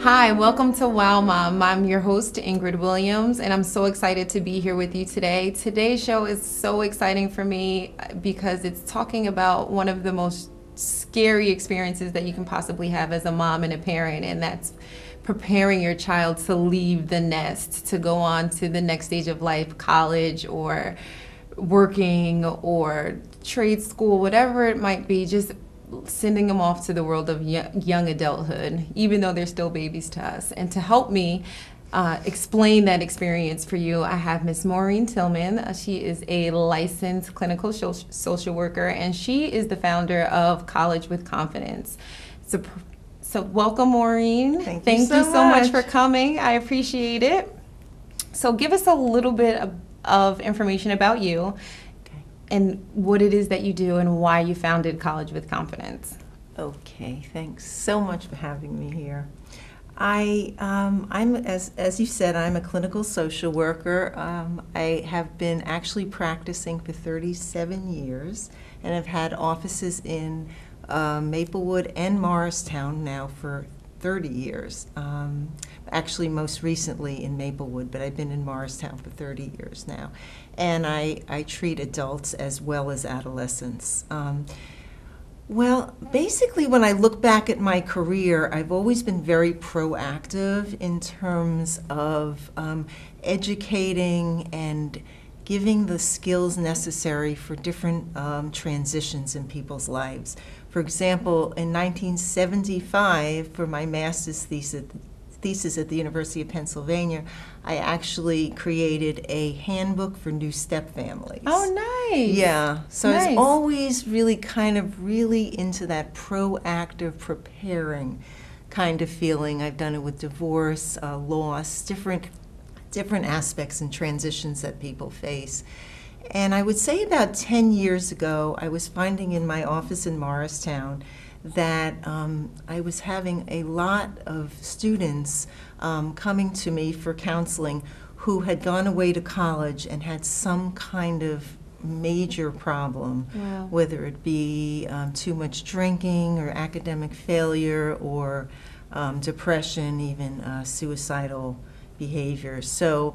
Hi, welcome to Wow Mom. I'm your host, Ingrid Williams, and I'm so excited to be here with you today. Today's show is so exciting for me because it's talking about one of the most scary experiences that you can possibly have as a mom and a parent, and that's preparing your child to leave the nest, to go on to the next stage of life, college or working or trade school, whatever it might be, just sending them off to the world of young adulthood, even though they're still babies to us. And to help me explain that experience for you, I have Miss Maureen Tillman. She is a licensed clinical social worker, and she is the founder of College with Confidence. So welcome, Maureen. Thank you so much for coming. I appreciate it. So give us a little bit of information about you and what it is that you do and why you founded College with Confidence. Okay, thanks so much for having me here. I'm as you said, I'm a clinical social worker. I have been actually practicing for 37 years and have had offices in Maplewood and Morristown now for 30 years. Actually, most recently in Maplewood, but I've been in Morristown for 30 years now. And I treat adults as well as adolescents. Well, basically, when I look back at my career, I've always been very proactive in terms of educating and giving the skills necessary for different transitions in people's lives. For example, in 1975, for my master's thesis at the University of Pennsylvania, I actually created a handbook for new step families. Oh, nice. Yeah. So nice. I was always really into that proactive, preparing kind of feeling. I've done it with divorce, loss, different aspects and transitions that people face. And I would say about 10 years ago, I was finding in my office in Morristown that I was having a lot of students coming to me for counseling who had gone away to college and had some kind of major problem, wow. Whether it be too much drinking or academic failure or depression, even suicidal behavior. So,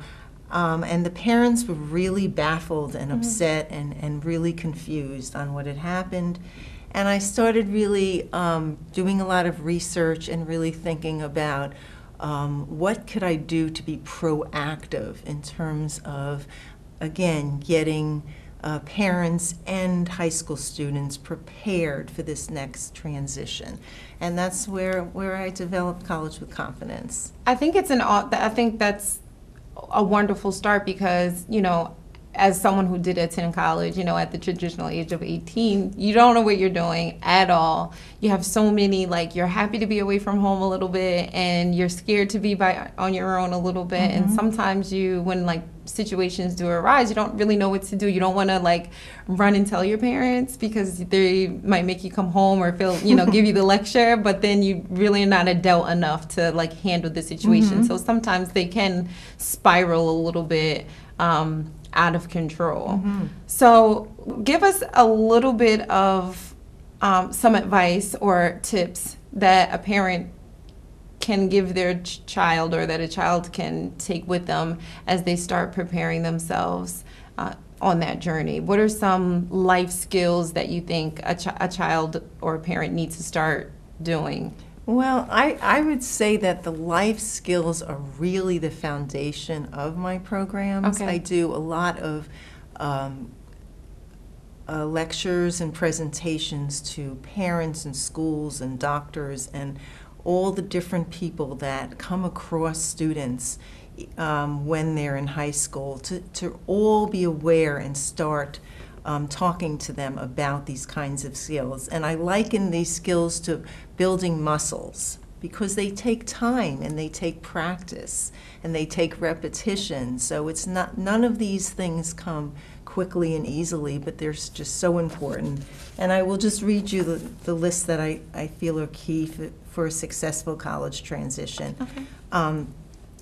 and the parents were really baffled and upset and really confused on what had happened. And I started really doing a lot of research and really thinking about what could I do to be proactive in terms of, again, getting parents and high school students prepared for this next transition. And that's where I developed College with Confidence. I think that's a wonderful start because, you know, as someone who did attend college, you know, at the traditional age of 18, you don't know what you're doing at all. You have so many, like, you're happy to be away from home a little bit and you're scared to be on your own a little bit. And sometimes when like situations do arise, you don't really know what to do. You don't want to like run and tell your parents because they might make you come home or feel, you know, give you the lecture, but then you really are not adult enough to like handle the situation. So sometimes they can spiral a little bit out of control. So give us a little bit of some advice or tips that a parent can give their child or that a child can take with them as they start preparing themselves on that journey. What are some life skills that you think a child or a parent needs to start doing? Well, I would say that the life skills are really the foundation of my programs. Okay. I do a lot of lectures and presentations to parents and schools and doctors and all the different people that come across students when they're in high school to all be aware and start talking to them about these kinds of skills. And I liken these skills to building muscles because they take time and they take practice and they take repetition. So it's not, none of these things come quickly and easily, but they're just so important. And I will just read you the list that I feel are key for a successful college transition. Okay.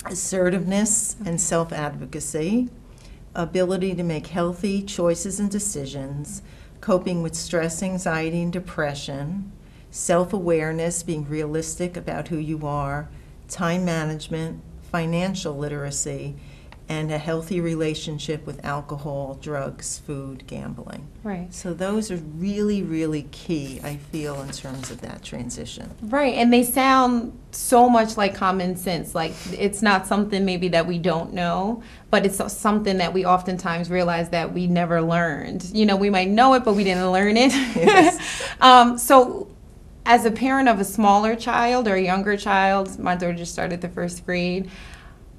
Assertiveness and self-advocacy, ability to make healthy choices and decisions, coping with stress, anxiety, and depression, self-awareness, being realistic about who you are, time management, financial literacy, and a healthy relationship with alcohol, drugs, food, gambling. Right. So those are really, really key, I feel, in terms of that transition. Right, and they sound so much like common sense. Like, it's not something maybe that we don't know, but it's something that we oftentimes realize that we never learned. You know, we might know it, but we didn't learn it. Yes. So as a parent of a smaller child or a younger child, my daughter just started the first grade,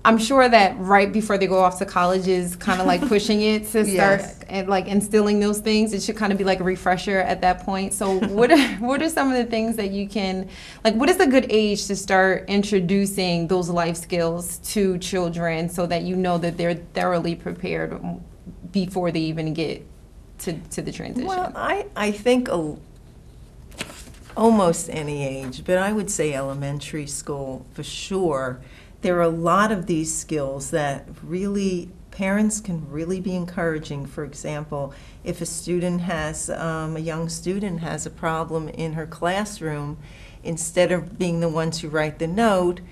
I'm sure that right before they go off to college is kind of like pushing it to start Yes. and like instilling those things. It should kind of be like a refresher at that point. So what are some of the things that you can, like, what is a good age to start introducing those life skills to children so that you know that they're thoroughly prepared before they even get to the transition? Well, I think almost any age, but I would say elementary school for sure. There are a lot of these skills that really parents can really be encouraging. For example, if a student has, a young student has a problem in her classroom, instead of being the one to write the note,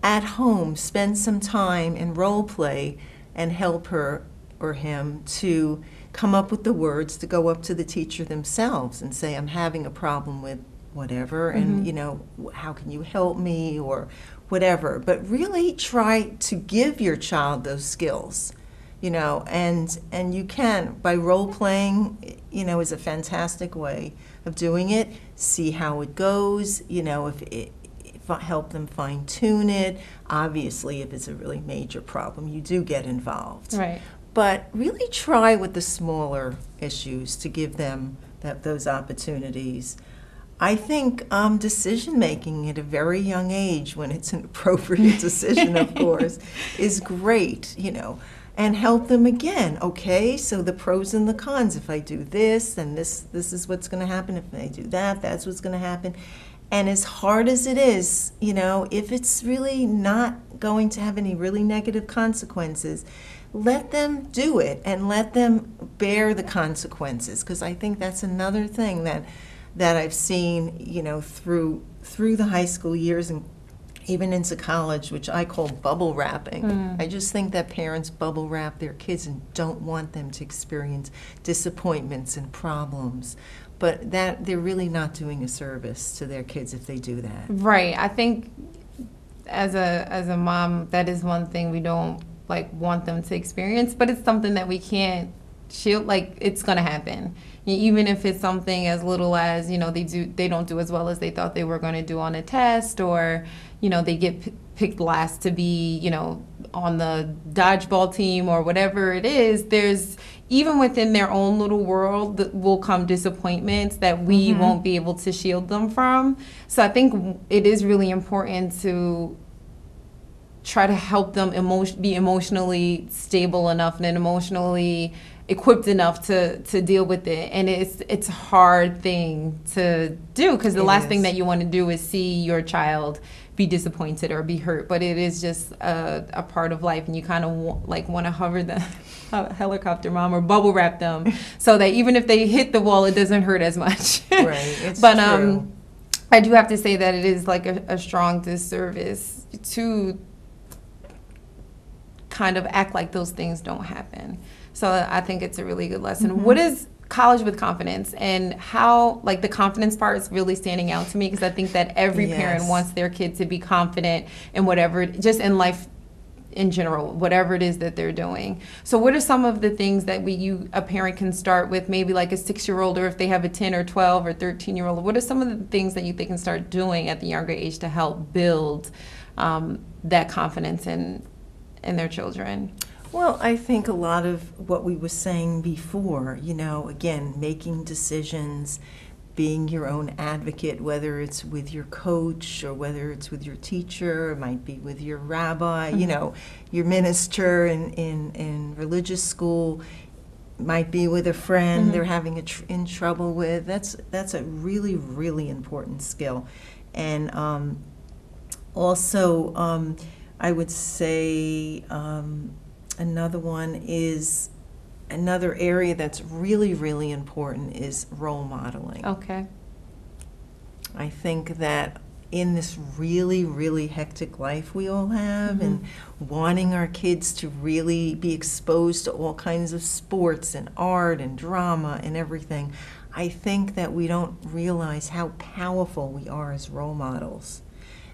at home, spend some time and role play and help her or him to come up with the words to go up to the teacher themselves and say, I'm having a problem with whatever, and you know, how can you help me, or whatever. But really try to give your child those skills, you know, and you can, by role playing, you know, is a fantastic way of doing it. See how it goes, you know, if help them fine tune it. Obviously, if it's a really major problem, you do get involved. Right. But really try with the smaller issues to give them those opportunities. I think decision-making at a very young age, when it's an appropriate decision, of course, is great, you know, and help them again. Okay, so the pros and the cons. If I do this, then this is what's going to happen. If I do that, that's what's going to happen. And as hard as it is, you know, if it's really not going to have any really negative consequences, let them do it and let them bear the consequences, because I think that's another thing that I've seen, you know, through the high school years and even into college, which I call bubble wrapping. I just think that parents bubble wrap their kids and don't want them to experience disappointments and problems. But that they're really not doing a service to their kids if they do that. Right. I think as a mom, that is one thing we don't like want them to experience, but it's something that we can't shield. Like, it's going to happen. Even if it's something as little as, you know, they don't do as well as they thought they were going to do on a test, or, you know, they get picked last to be, you know, on the dodgeball team or whatever it is. There's, even within their own little world, that will come disappointments that we won't be able to shield them from. So I think it is really important to try to help them be emotionally stable enough and emotionally equipped enough to deal with it. And it's a hard thing to do, because the last thing that you want to do is see your child be disappointed or be hurt. But it is just a part of life, and you kind of want to hover the helicopter mom or bubble wrap them so that even if they hit the wall, it doesn't hurt as much. Right, it's but true. I do have to say that it is like a strong disservice to kind of act like those things don't happen. So I think it's a really good lesson. What is college with confidence, and how, like, the confidence part is really standing out to me, because I think that every parent wants their kid to be confident in whatever, just in life in general, whatever it is that they're doing. So what are some of the things that a parent can start with, maybe like a 6-year-old, or if they have a 10 or 12 or 13-year-old, what are some of the things that they can start doing at the younger age to help build that confidence in their children? Well, I think a lot of what we were saying before, you know, again, making decisions, being your own advocate, whether it's with your coach or whether it's with your teacher, it might be with your rabbi, you know, your minister in religious school, might be with a friend they're having in trouble with. That's a really, really important skill. And also, I would say another area that's really, really important is role modeling. Okay. I think that, in this really, really hectic life we all have, and wanting our kids to really be exposed to all kinds of sports and art and drama and everything, I think that we don't realize how powerful we are as role models.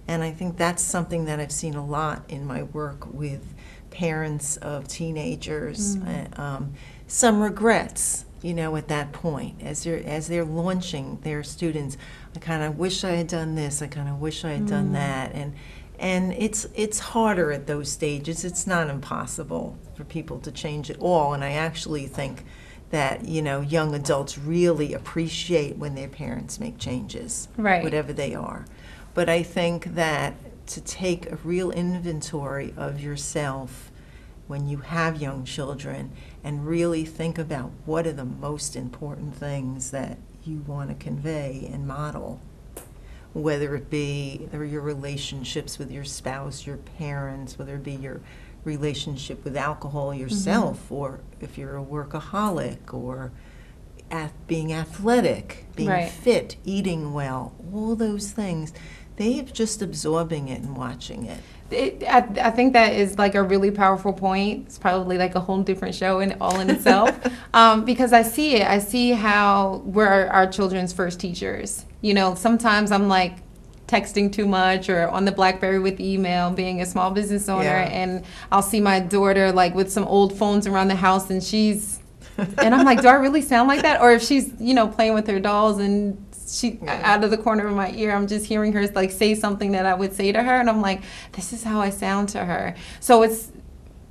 And I think that's something that I've seen a lot in my work with parents of teenagers. Some regrets, you know, at that point, as they're launching their students. I kind of wish I had done this. I kind of wish I had done that. And it's harder at those stages. It's not impossible for people to change it all. And I actually think that, you know, young adults really appreciate when their parents make changes, right, whatever they are. But I think that to take a real inventory of yourself when you have young children and really think about what are the most important things that you want to convey and model, whether it be your relationships with your spouse, your parents, whether it be your relationship with alcohol yourself, or if you're a workaholic, or being athletic, being fit, eating well, all those things. They're just absorbing it and watching it. I think that is like a really powerful point. It's probably like a whole different show all in itself. Because I see it. I see how we're our children's first teachers. You know, sometimes I'm like texting too much or on the BlackBerry with email, being a small business owner, and I'll see my daughter like with some old phones around the house, and and I'm like, do I really sound like that? Or if she's, you know, playing with her dolls and out of the corner of my ear, I'm just hearing her like say something that I would say to her, and I'm like, this is how I sound to her. So it's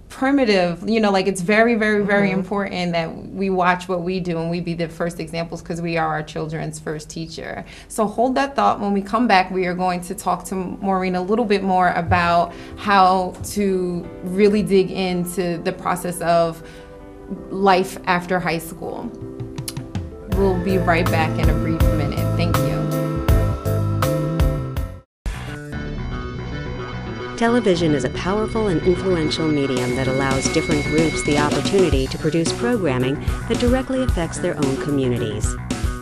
primitive, you know, like it's very, very, very important that we watch what we do and we be the first examples, because we are our children's first teacher. So hold that thought. When we come back, we are going to talk to Maureen a little bit more about how to really dig into the process of life after high school. We'll be right back in a brief minute. Thank you. Television is a powerful and influential medium that allows different groups the opportunity to produce programming that directly affects their own communities.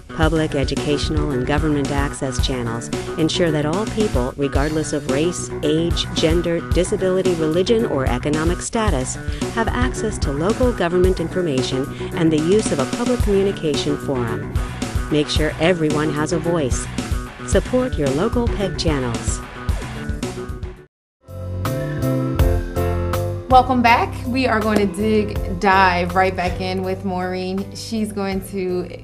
Public, educational, and government access channels ensure that all people, regardless of race, age, gender, disability, religion, or economic status, have access to local government information and the use of a public communication forum. Make sure everyone has a voice. Support your local PEG channels. Welcome back. We are going to dive right back in with Maureen. She's going to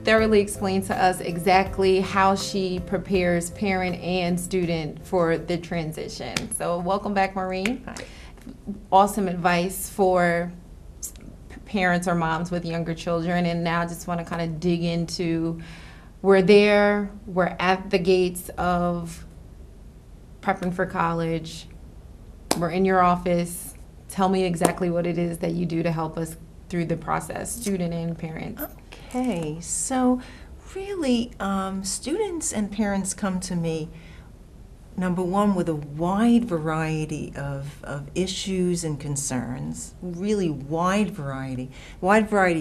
thoroughly explain to us exactly how she prepares parent and student for the transition. So welcome back, Maureen. Hi. Awesome advice for parents or moms with younger children. And now I just want to kind of dig into, we're at the gates of prepping for college. We're in your office. Tell me exactly what it is that you do to help us through the process, student and parents. Okay, so really, students and parents come to me, number one, with a wide variety of issues and concerns, really wide variety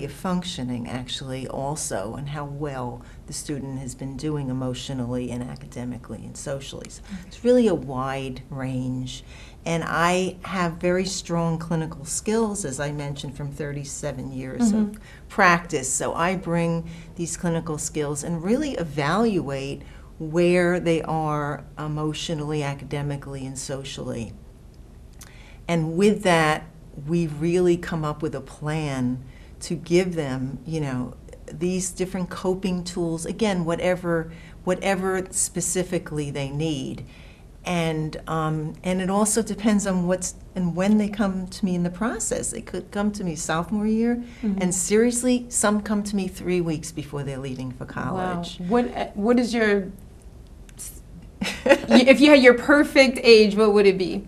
of functioning, actually, also, and how well the student has been doing emotionally and academically and socially. So it's really a wide range. And I have very strong clinical skills, as I mentioned, from 37 years of practice. So I bring these clinical skills and really evaluate where they are emotionally, academically, and socially. And with that, we really come up with a plan to give them, you know, these different coping tools, again, whatever specifically they need. And it also depends on when they come to me in the process. They could come to me sophomore year, and seriously, some come to me 3 weeks before they're leaving for college. Wow. What is your, if you had your perfect age, what would it be?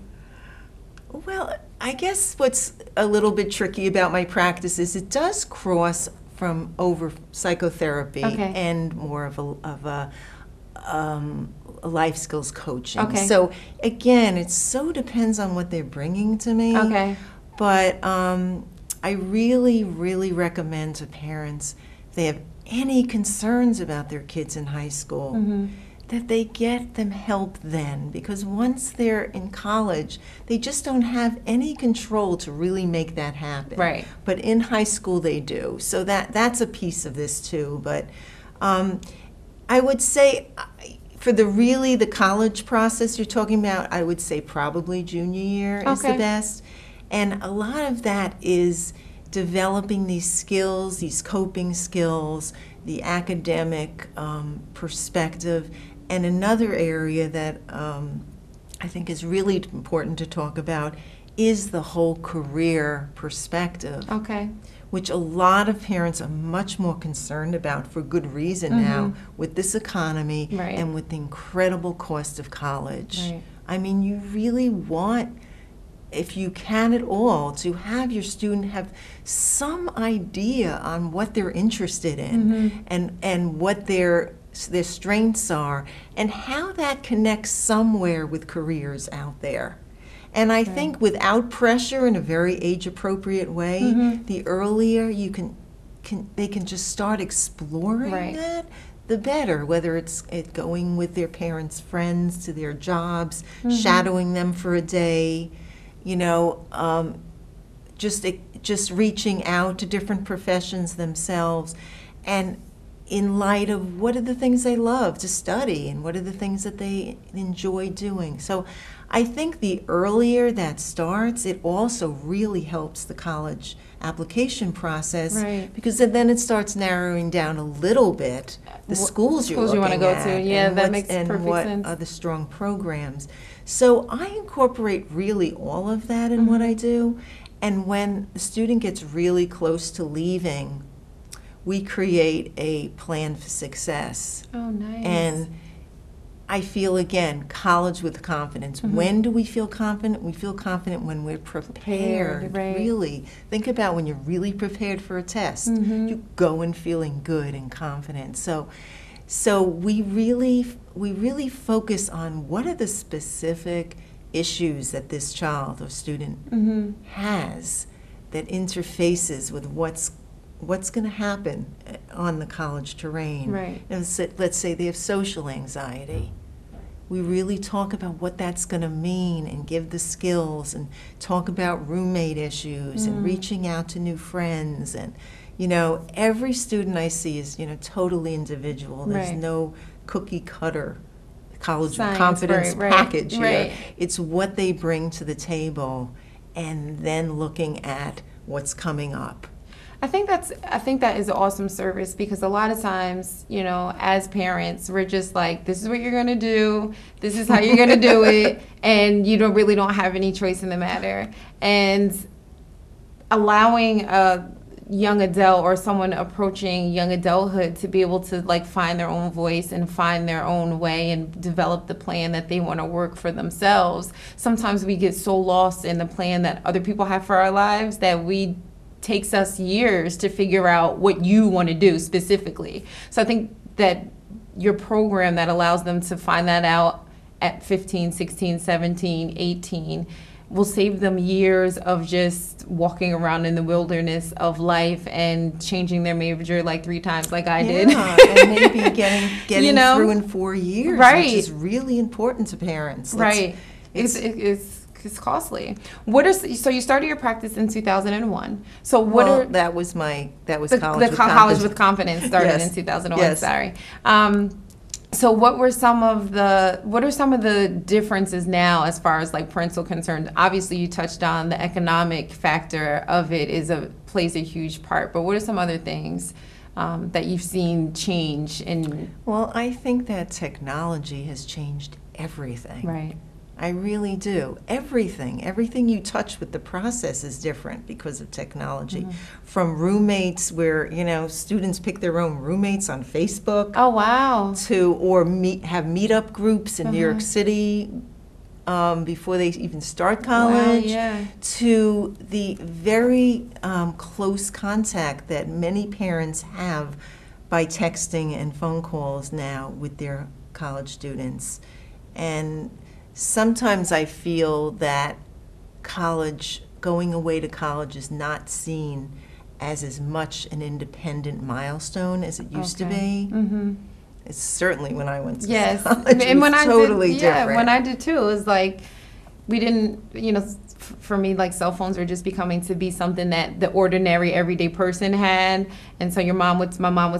Well, I guess what's a little bit tricky about my practice is it does cross from over psychotherapy and more of a life skills coaching. Okay. So again, it so depends on what they're bringing to me. Okay. But I really, really recommend to parents, if they have any concerns about their kids in high school, that they get them help then, because once they're in college, they just don't have any control to really make that happen. Right. But in high school, they do. So that's a piece of this too. But I would say, for the college process you're talking about, I would say probably junior year is the best. And a lot of that is developing these skills, these coping skills, the academic perspective. And another area that I think is really important to talk about is the whole career perspective. Okay. Which a lot of parents are much more concerned about, for good reason now, with this economy and with the incredible cost of college. Right. I mean, you really want, if you can at all, to have your student have some idea on what they're interested in and what their strengths are, and how that connects somewhere with careers out there. And I think without pressure, in a very age-appropriate way, the earlier they can just start exploring that, the better. Whether it's going with their parents' friends to their jobs, shadowing them for a day, just reaching out to different professions themselves, and in light of what are the things they love to study and what are the things that they enjoy doing. So I think the earlier that starts, it also really helps the college application process, because then it starts narrowing down a little bit the schools you want to go to. Yeah, that makes perfect sense. And what are the strong programs. So I incorporate really all of that in what I do. And when the student gets really close to leaving, we create a plan for success. Oh, nice. And I feel, again, college with confidence. When do we feel confident? We feel confident when we're prepared, really. Think about when you're really prepared for a test. You go in feeling good and confident. So we really focus on what are the specific issues that this child or student has that interfaces with what's going to happen on the college terrain. Right. And let's say they have social anxiety. We really talk about what that's going to mean and give the skills, and talk about roommate issues and reaching out to new friends. And, every student I see is, totally individual. There's no cookie cutter college confidence package here. It's what they bring to the table, and then looking at what's coming up. I think that is an awesome service, because a lot of times, as parents, we're just like, this is what you're gonna do, this is how you're gonna do it, and you really don't have any choice in the matter. And allowing a young adult or someone approaching young adulthood to be able to find their own voice and find their own way and develop the plan that they want to work for themselves. Sometimes we get so lost in the plan that other people have for our lives that takes us years to figure out what you want to do specifically. So I think that your program that allows them to find that out at 15, 16, 17, 18 will save them years of just walking around in the wilderness of life and changing their major 3 times like I did. And maybe getting through in 4 years, which is really important to parents. It's costly. So you started your practice in 2001. So that was college with confidence started in 2001. Yes. Sorry. So what are some of the differences now as far as parental concerned? Obviously, you touched on the economic factor of it plays a huge part. But what are some other things that you've seen change in? Well, I think that technology has changed everything. Right. I really do. Everything you touch with the process is different because of technology. From roommates, where students pick their own roommates on Facebook. Oh, wow. Or have meetup groups in New York City before they even start college. Wow, yeah. To the very close contact that many parents have by texting and phone calls now with their college students. And sometimes I feel that going away to college is not seen as much an independent milestone as it used to be. It's certainly when I went to Yes, college, and when it was I totally did, different. when I did too, it was like we didn't, for me, like cell phones were just becoming to be something that the ordinary everyday person had, and so my mom would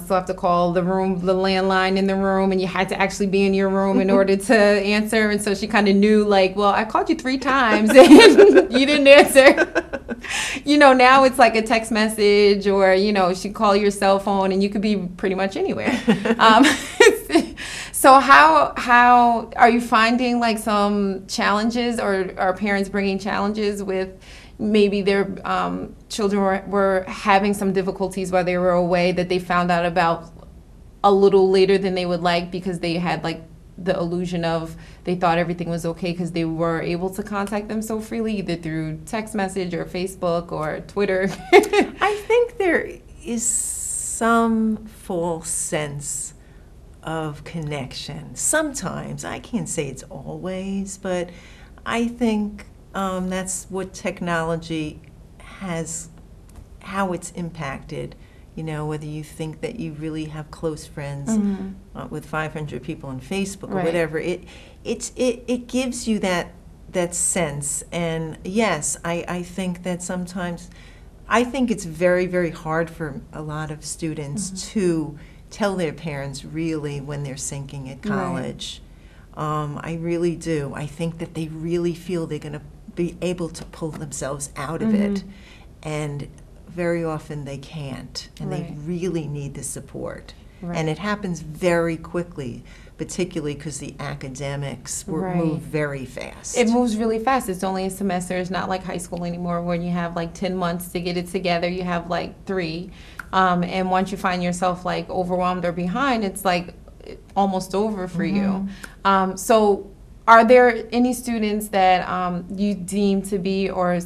still have to call the landline in the room, and you had to actually be in your room in order to answer, and so she kind of knew, like, well, I called you 3 times and you didn't answer. Now it's like a text message, or she call your cell phone, and you could be pretty much anywhere. So how are you finding like some challenges, or are parents bringing challenges with maybe their children were having some difficulties while they were away that they found out about a little later than they would like, because they had like the illusion of they thought everything was okay because they were able to contact them so freely, either through text message or Facebook or Twitter? I think there is some false sense of connection. Sometimes, I can't say it's always, but I think that's what technology has, how it's impacted. Whether you think that you really have close friends with 500 people on Facebook or Right. whatever, it gives you that sense. And yes, I think that sometimes, I think it's very, very hard for a lot of students to tell their parents really when they're sinking at college. I really do. I think that they really feel they're going to be able to pull themselves out of it, and very often they can't, and they really need the support. And it happens very quickly, particularly because the academics move very fast. It moves really fast. It's only a semester. It's not like high school anymore, when you have like 10 months to get it together. You have like 3. And once you find yourself like overwhelmed or behind, it's like almost over for you. So are there any students that you deem to be or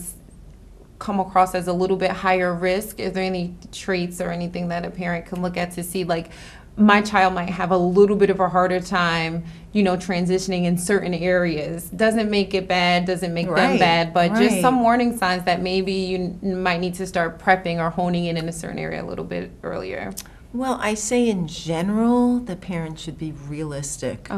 come across as a little bit higher risk? Is there any traits or anything that a parent can look at to see, like, my child might have a little bit of a harder time, transitioning in certain areas? Doesn't make it bad, doesn't make them bad, but just some warning signs that maybe you might need to start prepping or honing in a certain area a little bit earlier. Well, I say in general, the parent should be realistic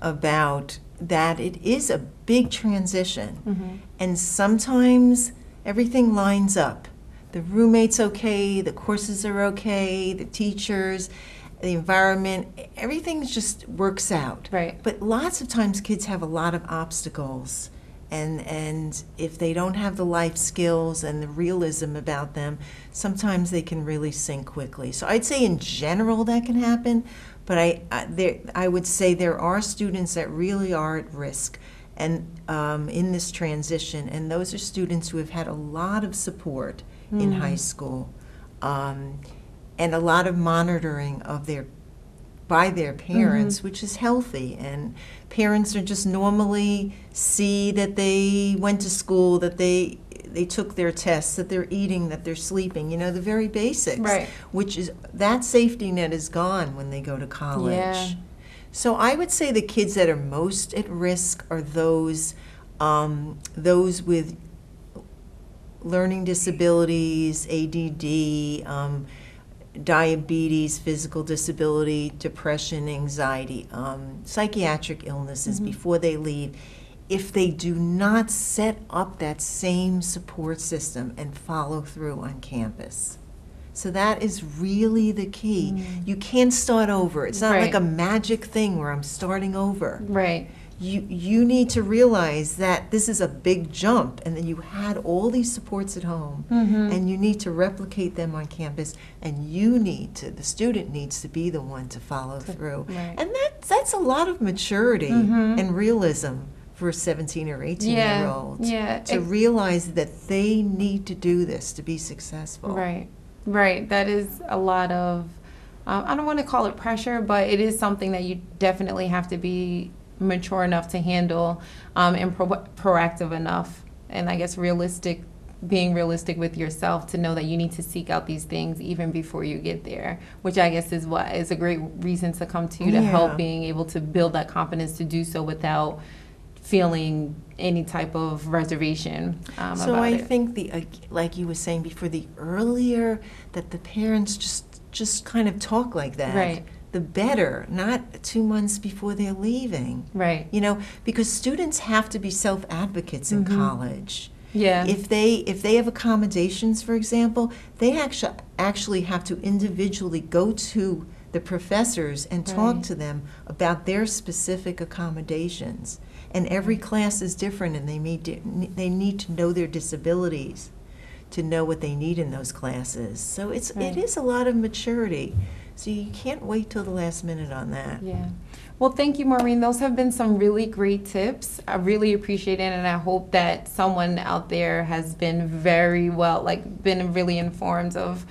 about that. It is a big transition, and sometimes everything lines up. The roommate's okay, the courses are okay, the teachers, the environment, everything just works out. Right. But lots of times kids have a lot of obstacles, and if they don't have the life skills and the realism about them, sometimes they can really sink quickly. So I'd say in general that can happen, but I would say there are students that really are at risk and in this transition, and those are students who have had a lot of support in high school, and a lot of monitoring of by their parents, which is healthy. And parents are just normally see that they went to school, that they took their tests, that they're eating, that they're sleeping, the very basics. Right. Which is, that safety net is gone when they go to college. Yeah. So I would say the kids that are most at risk are those with learning disabilities, ADD, diabetes, physical disability, depression, anxiety, psychiatric illnesses before they leave. If they do not set up that same support system and follow through on campus. So that is really the key. You can't start over. It's not like a magic thing where I'm starting over. Right. You need to realize that this is a big jump, and then you had all these supports at home, and you need to replicate them on campus, and the student needs to be the one to follow through. Right. And that's a lot of maturity and realism for a 17 or 18-year-old to realize that they need to do this to be successful. Right. That is a lot of, I don't want to call it pressure, but it is something that you definitely have to be mature enough to handle, and proactive enough, and I guess being realistic with yourself to know that you need to seek out these things even before you get there, which I guess is what is a great reason to come to you to help being able to build that confidence to do so without feeling any type of reservation so about I it. think like you were saying before, the earlier that the parents just kind of talk like that, the better, not 2 months before they're leaving. Right. You know, because students have to be self-advocates in college. Yeah. If they have accommodations, for example, they actually have to individually go to the professors and talk to them about their specific accommodations. And every class is different, and they need to know their disabilities to know what they need in those classes. So it is a lot of maturity. So you can't wait till the last minute on that. Yeah. Well, thank you, Maureen. Those have been some really great tips. I really appreciate it, and I hope that someone out there has been very well, been really informed of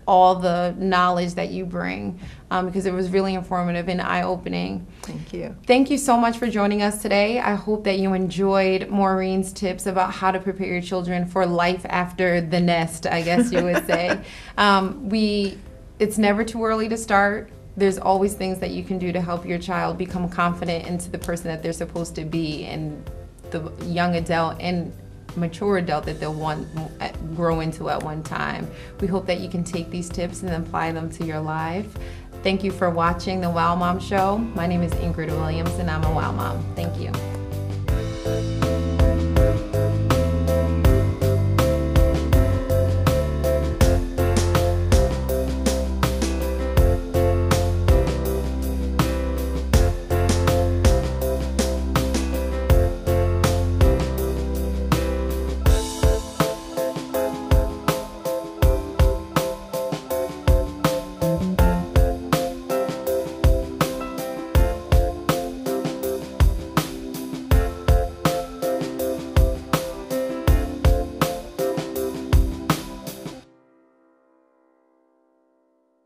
all the knowledge that you bring, because it was really informative and eye-opening. Thank you. Thank you so much for joining us today. I hope that you enjoyed Maureen's tips about how to prepare your children for life after the nest, I guess you would say. It's never too early to start. There's always things that you can do to help your child become confident into the person that they're supposed to be, and the young adult and mature adult that they'll want grow into at one time. We hope that you can take these tips and apply them to your life. Thank you for watching the Wow Mom Show. My name is Ingrid Williams, and I'm a Wow Mom. Thank you.